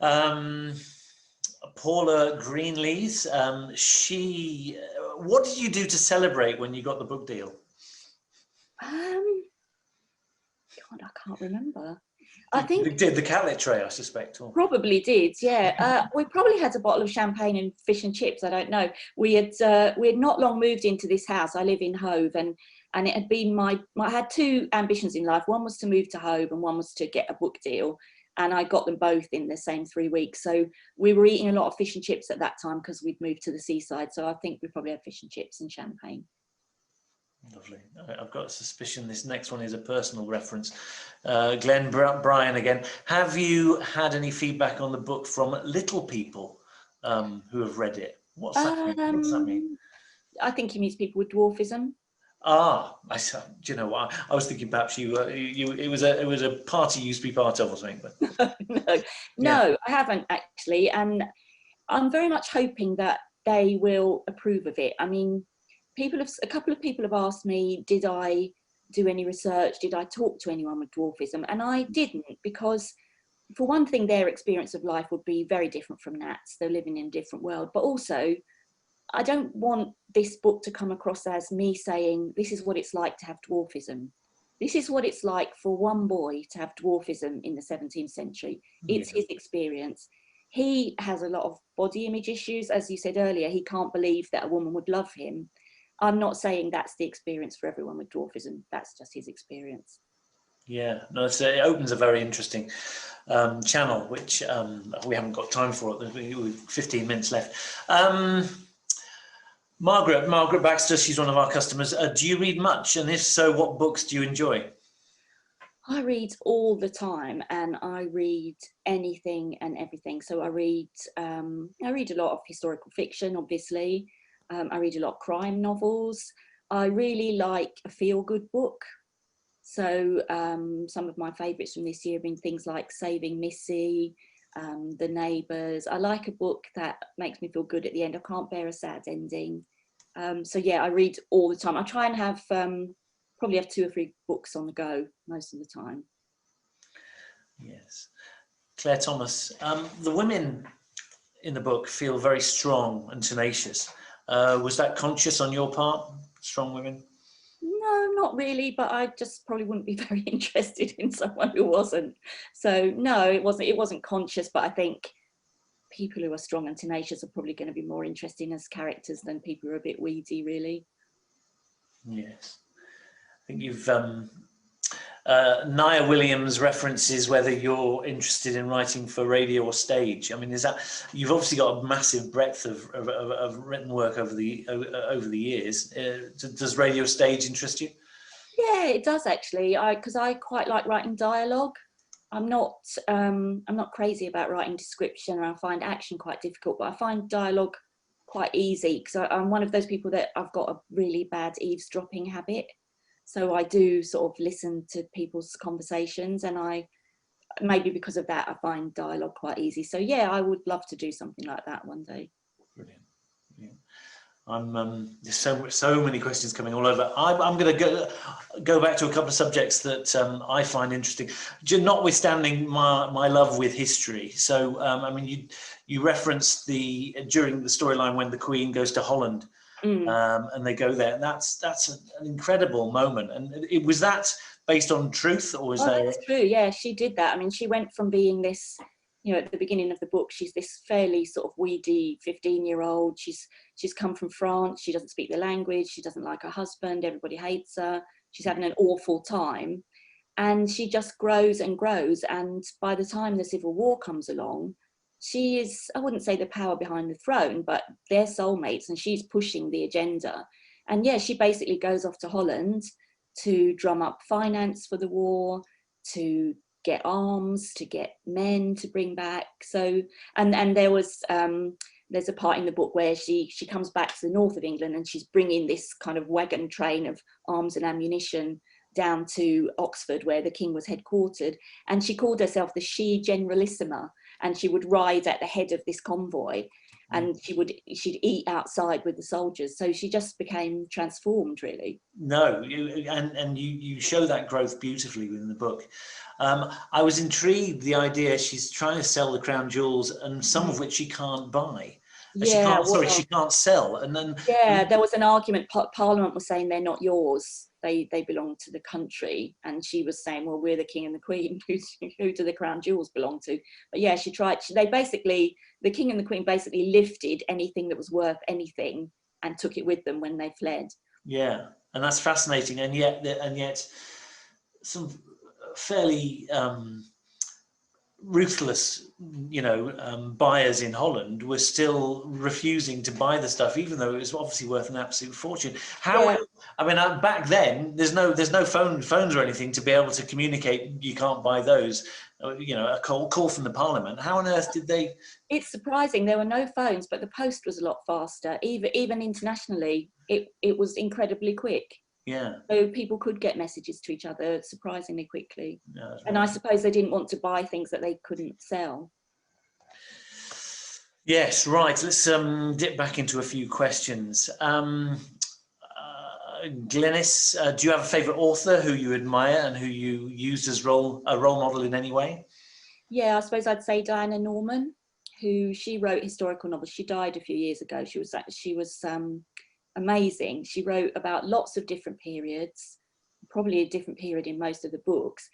come. Paula Greenlees, what did you do to celebrate when you got the book deal? God, I can't remember. I think you did the Catlet tray, I suspect. Or... Probably did, yeah. We probably had a bottle of champagne and fish and chips. I don't know. We had not long moved into this house. I live in Hove, and it had been I had two ambitions in life. One was to move to Hove, and one was to get a book deal. And I got them both in the same 3 weeks. So we were eating a lot of fish and chips at that time because we'd moved to the seaside. So I think we probably had fish and chips and champagne. Lovely. I've got a suspicion this next one is a personal reference. Glenn Bryan again. Have you had any feedback on the book from little people who have read it? What's that mean? What does that mean? I think he means people with dwarfism. Ah, do you know what? I was thinking perhaps it was a party you used to be part of or something. But... no, I haven't actually, and I'm very much hoping that they will approve of it. I mean, a couple of people have asked me, did I do any research? Did I talk to anyone with dwarfism? And I didn't, because for one thing, their experience of life would be very different from Nat's. They're living in a different world, but also I don't want this book to come across as me saying, this is what it's like to have dwarfism. This is what it's like for one boy to have dwarfism in the 17th century. It's his experience. He has a lot of body image issues. As you said earlier, he can't believe that a woman would love him. I'm not saying that's the experience for everyone with dwarfism. That's just his experience. Yeah, no, it opens a very interesting channel, which we haven't got time for. We've 15 minutes left. Margaret Baxter, she's one of our customers. Do you read much? And if so, what books do you enjoy? I read all the time, and I read anything and everything. So I read a lot of historical fiction, obviously. I read a lot of crime novels. I really like a feel-good book. So some of my favourites from this year have been things like Saving Missy, The Neighbours. I like a book that makes me feel good at the end. I can't bear a sad ending. So yeah, I read all the time. I try and have probably have 2 or 3 books on the go most of the time. Yes. Claire Thomas, the women in the book feel very strong and tenacious. Was that conscious on your part, strong women? No, not really, but I just probably wouldn't be very interested in someone who wasn't. So no, it wasn't conscious, but I think people who are strong and tenacious are probably going to be more interesting as characters than people who are a bit weedy, really. Yes. I think you've Nia Williams references whether you're interested in writing for radio or stage. I mean, is that, you've obviously got a massive breadth of written work over the years. Does radio stage interest you? Yeah, it does actually. Because I quite like writing dialogue. I'm not crazy about writing description, and I find action quite difficult, but I find dialogue quite easy because I'm one of those people that I've got a really bad eavesdropping habit. So I do sort of listen to people's conversations, and maybe because of that, I find dialogue quite easy. So yeah, I would love to do something like that one day. Brilliant. There's so many questions coming all over. I'm going to go back to a couple of subjects that I find interesting, notwithstanding my love with history. So I mean, you referenced during the storyline when the Queen goes to Holland. And they go there. That's an incredible moment. And was that based on truth, or was there? That's true. Yeah, she did that. I mean, she went from being this you know, at the beginning of the book, she's this fairly sort of weedy 15-year-old. She's come from France. She doesn't speak the language. She doesn't like her husband. Everybody hates her. She's having an awful time. And she just grows and grows. And by the time the Civil War comes along, she is, I wouldn't say the power behind the throne, but they're soulmates, and she's pushing the agenda. And yeah, she basically goes off to Holland to drum up finance for the war, to get arms, to get men to bring back. So, and there was, there's a part in the book where she comes back to the north of England, and she's bringing this kind of wagon train of arms and ammunition down to Oxford, where the king was headquartered. And she called herself the She Generalissima, and she would ride at the head of this convoy, and she'd eat outside with the soldiers. So she just became transformed, really. No, you show that growth beautifully within the book. I was intrigued, the idea she's trying to sell the crown jewels, and some of which she can't buy. Yeah, She can't sell. And then there was an argument. Parliament was saying they're not yours. They belong to the country, and she was saying, well, we're the king and the queen. Who do the crown jewels belong to? But yeah, the king and the queen basically lifted anything that was worth anything and took it with them when they fled. Yeah, and that's fascinating. And yet some fairly ruthless, buyers in Holland were still refusing to buy the stuff, even though it was obviously worth an absolute fortune. Back then, there's no phones or anything to be able to communicate. You can't buy those. A call from the Parliament. How on earth did they? It's surprising. There were no phones, but the post was a lot faster. Even internationally, it was incredibly quick. Yeah. So people could get messages to each other surprisingly quickly. No, and I suppose they didn't want to buy things that they couldn't sell. Yes, right. Let's dip back into a few questions. Glynis, do you have a favourite author who you admire and who you used as a role model in any way? Yeah, I suppose I'd say Diana Norman, she wrote historical novels. She died a few years ago. She was amazing. She wrote about lots of different periods, probably a different period in most of the books,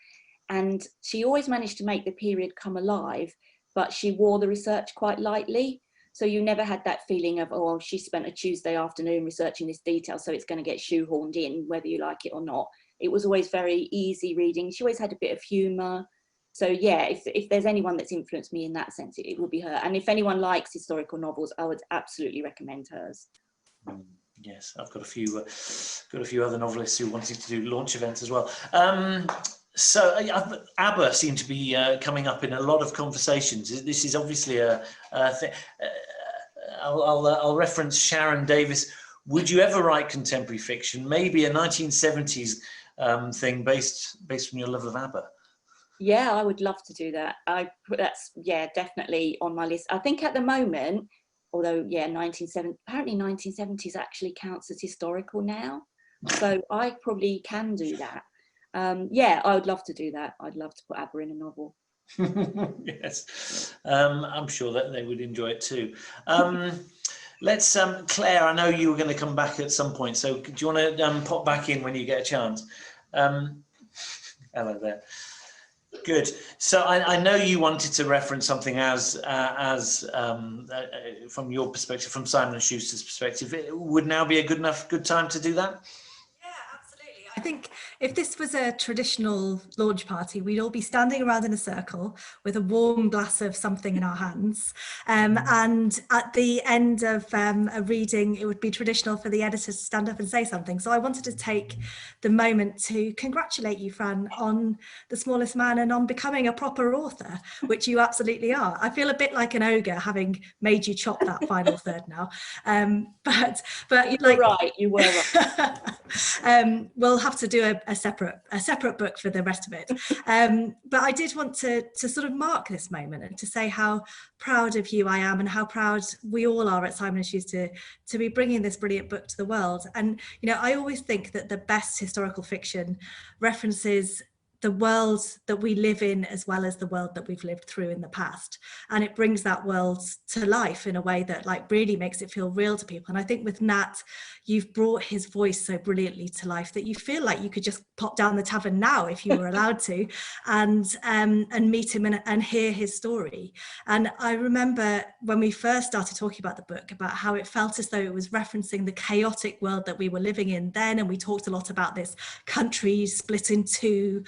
and she always managed to make the period come alive, but she wore the research quite lightly. So you never had that feeling of, oh, she spent a Tuesday afternoon researching this detail, so it's going to get shoehorned in whether you like it or not. It was always very easy reading. She always had a bit of humour. So yeah, if there's anyone that's influenced me in that sense, it would be her. And if anyone likes historical novels, I would absolutely recommend hers. Yes, I've got a few other novelists who wanted to do launch events as well. So ABBA seem to be coming up in a lot of conversations. This is obviously a thing. I'll reference Sharon Davis. Would you ever write contemporary fiction? Maybe a 1970s thing based on your love of ABBA? Yeah, I would love to do that. That's definitely on my list. I think at the moment, although apparently 1970s actually counts as historical now, so I probably can do that. I would love to do that. I'd love to put ABBA in a novel. Yes, I'm sure that they would enjoy it too. Let's Claire, I know you were going to come back at some point, so do you want to pop back in when you get a chance? Hello there. Good. So I know you wanted to reference something as from your perspective, from Simon & Schuster's perspective. It would now be a good time to do that? I think if this was a traditional launch party, we'd all be standing around in a circle with a warm glass of something in our hands. And at the end of a reading, it would be traditional for the editor to stand up and say something. So I wanted to take the moment to congratulate you, Fran, on The Smallest Man and on becoming a proper author, which you absolutely are. I feel a bit like an ogre having made you chop that final third now. But you were right. We'll have to do a separate book for the rest of it. But I did want to sort of mark this moment and to say how proud of you I am and how proud we all are at Simon & Schuster to be bringing this brilliant book to the world. And, I always think that the best historical fiction references the world that we live in as well as the world that we've lived through in the past, and it brings that world to life in a way that like really makes it feel real to people. And I think with Nat, you've brought his voice so brilliantly to life that you feel like you could just pop down the tavern now if you were allowed to, and meet him and hear his story. And I remember when we first started talking about the book, about how it felt as though it was referencing the chaotic world that we were living in then, and we talked a lot about this country split in two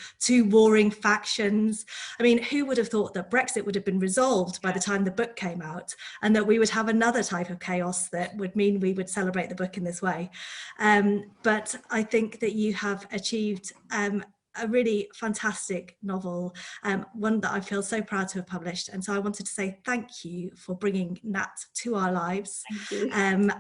warring factions. I mean, who would have thought that Brexit would have been resolved by the time the book came out, and that we would have another type of chaos that would mean we would celebrate the book in this way. But I think that you have achieved a really fantastic novel, one that I feel so proud to have published. And so I wanted to say thank you for bringing Nat to our lives. Thank you.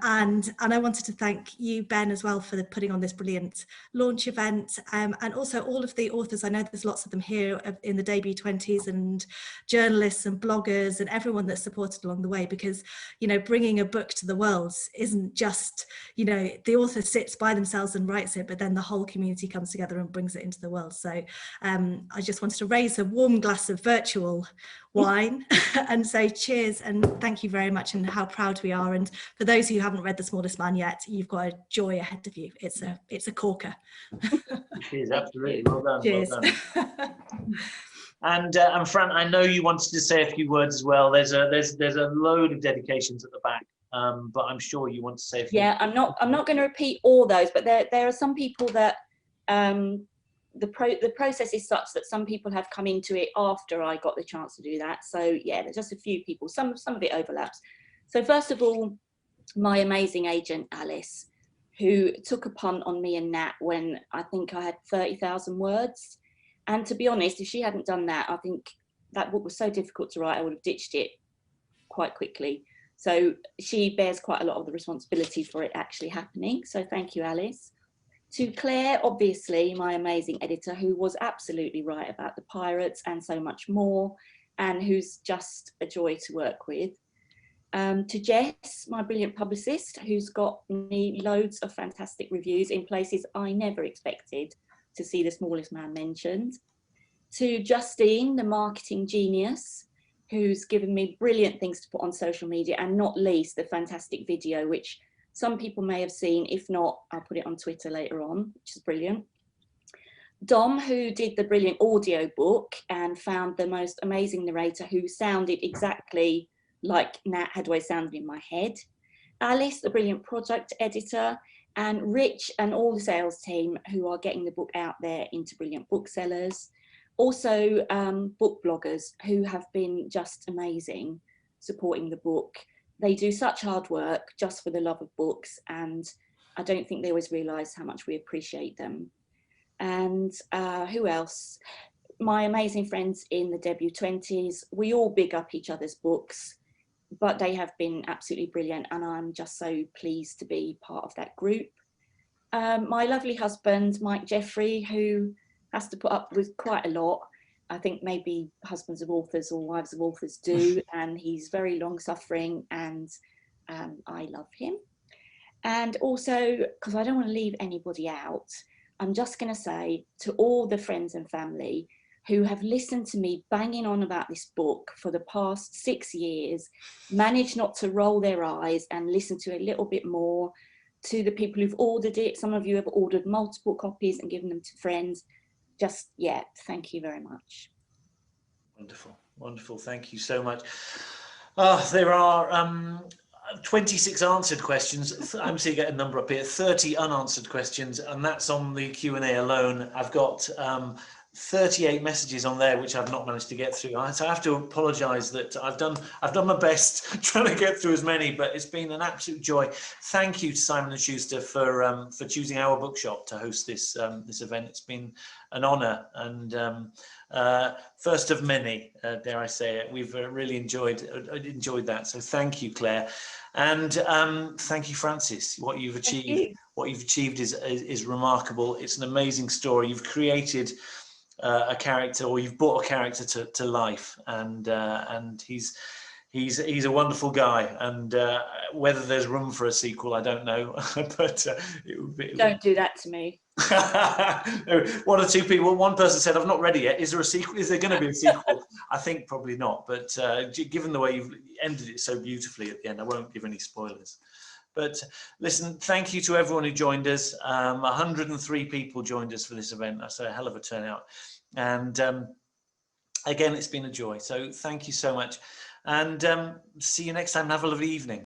And I wanted to thank you, Ben, as well, for putting on this brilliant launch event, and also all of the authors. I know there's lots of them here in the debut 20s, and journalists and bloggers and everyone that's supported along the way, because, you know, bringing a book to the world isn't just, you know, the author sits by themselves and writes it, but then the whole community comes together and brings it into the world. So I just wanted to raise a warm glass of virtual wine and say cheers and thank you very much, and how proud we are. And for those who haven't read The Smallest Man yet, you've got a joy ahead of you. It's a corker. Cheers, absolutely. Well done. Cheers. Well done. And Fran, I know you wanted to say a few words as well. There's a load of dedications at the back, but I'm sure you want to say a few. Yeah, I'm not going to repeat all those, but there are some people that the process is such that some people have come into it after I got the chance to do that. So yeah, there's just a few people. Some of it overlaps. So first of all, my amazing agent Alice, who took a punt on me and Nat when I think I had 30,000 words. And to be honest, if she hadn't done that, I think that book was so difficult to write, I would have ditched it quite quickly. So she bears quite a lot of the responsibility for it actually happening. So thank you, Alice. To Claire, obviously, my amazing editor, who was absolutely right about the pirates and so much more, and who's just a joy to work with. To Jess, my brilliant publicist, who's got me loads of fantastic reviews in places I never expected to see The Smallest Man mentioned. To Justine, the marketing genius, who's given me brilliant things to put on social media, and not least the fantastic video, which some people may have seen. If not, I'll put it on Twitter later on, which is brilliant. Dom, who did the brilliant audio book and found the most amazing narrator who sounded exactly like Nat had always sounded in my head. Alice, the brilliant project editor, and Rich and all the sales team who are getting the book out there into brilliant booksellers. Also book bloggers who have been just amazing supporting the book. They do such hard work just for the love of books, and I don't think they always realise how much we appreciate them. And who else? My amazing friends in the debut 20s. We all big up each other's books, but they have been absolutely brilliant, and I'm just so pleased to be part of that group. My lovely husband, Mike Geoffrey, who has to put up with quite a lot. I think maybe husbands of authors or wives of authors do, and he's very long-suffering, and I love him. And also, because I don't want to leave anybody out, I'm just going to say to all the friends and family who have listened to me banging on about this book for the past 6 years, managed not to roll their eyes and listen to a little bit more, to the people who've ordered it. Some of you have ordered multiple copies and given them to friends. Just, yeah, thank you very much. Wonderful, wonderful. Thank you so much. There are 26 answered questions. I'm seeing a number up here, 30 unanswered questions, and that's on the Q&A alone. I've got 38 messages on there which I've not managed to get through. So I have to apologise that I've done my best trying to get through as many, but it's been an absolute joy. Thank you to Simon & Schuster for choosing Our Bookshop to host this this event. It's been an honour, and first of many, dare I say it. We've really enjoyed that. So thank you, Claire, and thank you, Frances. What you've achieved is remarkable. It's an amazing story. You've created a character, or you've brought a character to life, and he's a wonderful guy, and whether there's room for a sequel, I don't know, but it would be. Don't do that to me. One or two people, one person said, I've not read it yet. Is there a sequel? Is there going to be a sequel? I think probably not, but given the way you've ended it so beautifully at the end, I won't give any spoilers. But listen, thank you to everyone who joined us. 103 people joined us for this event. That's a hell of a turnout. And again, it's been a joy. So thank you so much. And see you next time. Have a lovely evening.